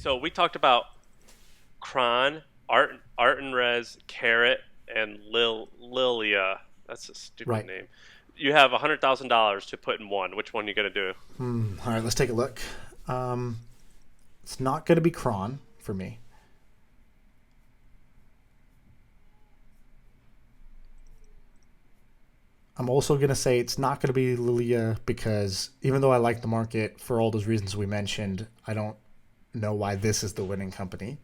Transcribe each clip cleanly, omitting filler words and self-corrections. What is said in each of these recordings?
so we talked about Kron, Art and Res, Carrot, and Lilia. That's a stupid Right. name. You have $100,000 to put in one. Which one are you gonna do? All right, let's take a look. Um, it's not going to be Kron for me. I'm also going to say it's not going to be Lilia because even though I like the market for all those reasons we mentioned, I don't know why this is the winning company.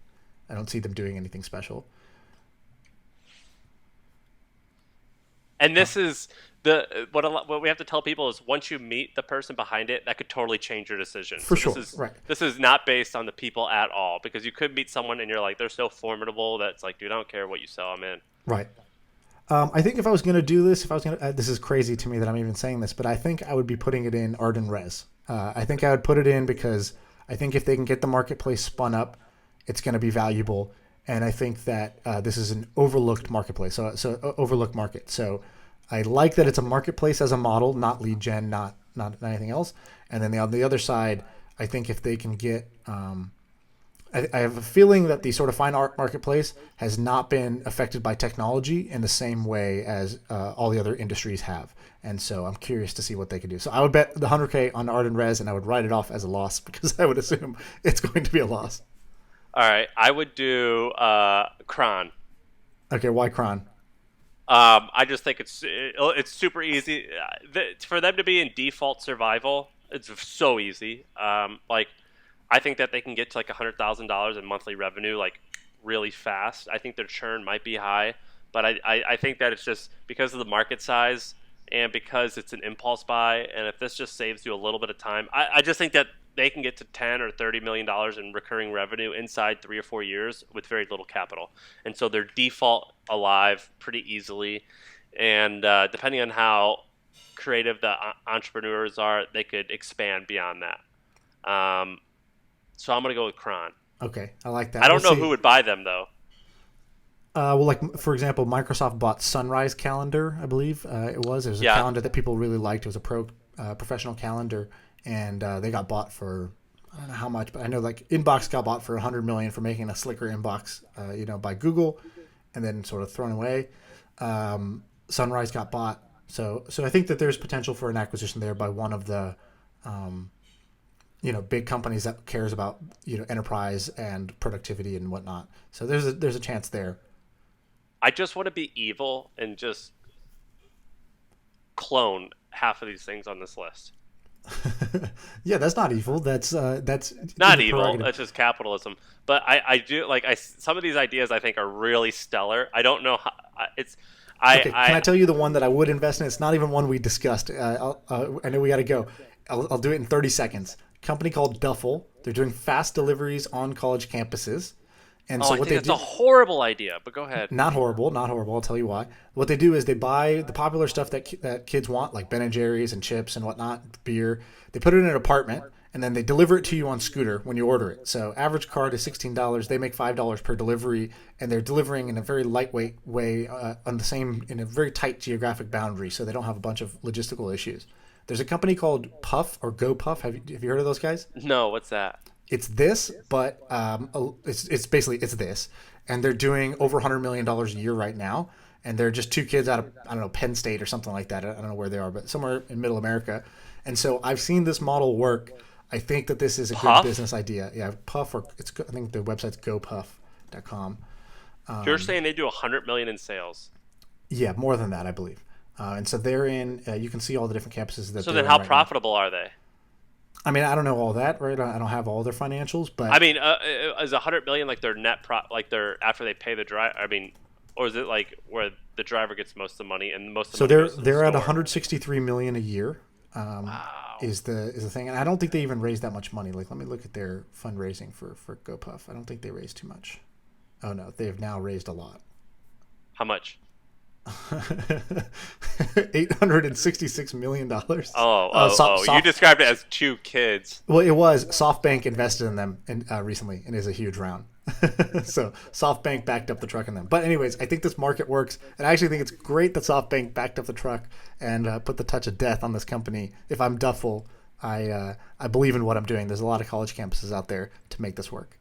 I don't see them doing anything special. And this is what we have to tell people is once you meet the person behind it, that could totally change your decision. For So sure, right. this is not based on the people at all because you could meet someone and you're like they're so formidable that's like, dude, I don't care what you sell, I'm in. Right. I think if I was going to do this, if I was going to, this is crazy to me that I'm even saying this, but I think I would be putting it in Arden Res. I think I would put it in because I think if they can get the marketplace spun up, it's going to be valuable. And I think that this is an overlooked marketplace, so overlooked market. So I like that it's a marketplace as a model, not lead gen, not anything else. And then on the other side, I think if they can get I have a feeling that the sort of fine art marketplace has not been affected by technology in the same way as all the other industries have. And so I'm curious to see what they can do. So I would bet the 100K on art and res, and I would write it off as a loss because I would assume it's going to be a loss. All right, I would do Kron. Okay, why Kron? I just think it's super easy for them to be in default survival. It's so easy. I think that they can get to like $100,000 in monthly revenue like really fast. I think their churn might be high, but I think that it's just because of the market size and because it's an impulse buy. And if this just saves you a little bit of time, I just think that they can get to 10 or $30 million in recurring revenue inside 3 or 4 years with very little capital. And so they're default alive pretty easily. And depending on how creative the entrepreneurs are, they could expand beyond that. So I'm going to go with Kron. Okay, I like that. I don't We'll know see. who would buy them, though. Well, like for example, Microsoft bought Sunrise Calendar, I believe it was. It was a Yeah. calendar that people really liked. It was a professional calendar, and they got bought for I don't know how much, but I know like Inbox got bought for 100 million for making a slicker inbox, by Google, and then sort of thrown away. Sunrise got bought, so I think that there's potential for an acquisition there by one of the big companies that cares about enterprise and productivity and whatnot. So there's a chance there. I just want to be evil and just clone half of these things on this list. Yeah, that's not evil. That's Not your evil. prerogative. It's just capitalism. But I do like some of these ideas I think are really stellar. I don't know how it's. Okay, can I tell you the one that I would invest in? It's not even one we discussed. I know we got to go. I'll do it in 30 seconds. Company called Duffel. They're doing fast deliveries on college campuses. And so I what think they that's do, a horrible idea. But go ahead. not horrible, not horrible. I'll tell you why. What they do is they buy the popular stuff that kids want, like Ben and Jerry's and chips and whatnot, beer. They put it in an apartment, and then they deliver it to you on scooter when you order it. So average card is $16. They make $5 per delivery, and they're delivering in a very lightweight way in a very tight geographic boundary, so they don't have a bunch of logistical issues. There's a company called Puff or GoPuff. Have you heard of those guys? No, what's that? It's this, but it's basically this, and they're doing over $100 million a year right now, and they're just two kids out of I don't know Penn State or something like that. I don't know where they are, but somewhere in Middle America. And so I've seen this model work. I think that this is a Puff? good business idea. Yeah, Puff I think the website's gopuff.com. You're saying they do 100 million in sales. Yeah, more than that, I believe. And so they're in. You can see all the different campuses that. So they're then, in how right now. profitable are they? I mean, I don't know all that, right? I don't have all their financials, but I mean, is 100 million like their net like their after they pay the driver? I mean, or is it like where the driver gets most of the money and most of the so money they're goes to the they're at store? 163 million a year. Wow. Is the thing, and I don't think they even raised that much money. Like, let me look at their fundraising for GoPuff. I don't think they raised too much. Oh no, they have now raised a lot. How much? $866 million. You described it as two kids. Well, it was SoftBank invested in them recently, and is a huge round. So SoftBank backed up the truck in them. But anyways, I think this market works, and I actually think it's great that SoftBank backed up the truck and put the touch of death on this company. If I'm Duffel, I believe in what I'm doing. There's a lot of college campuses out there to make this work.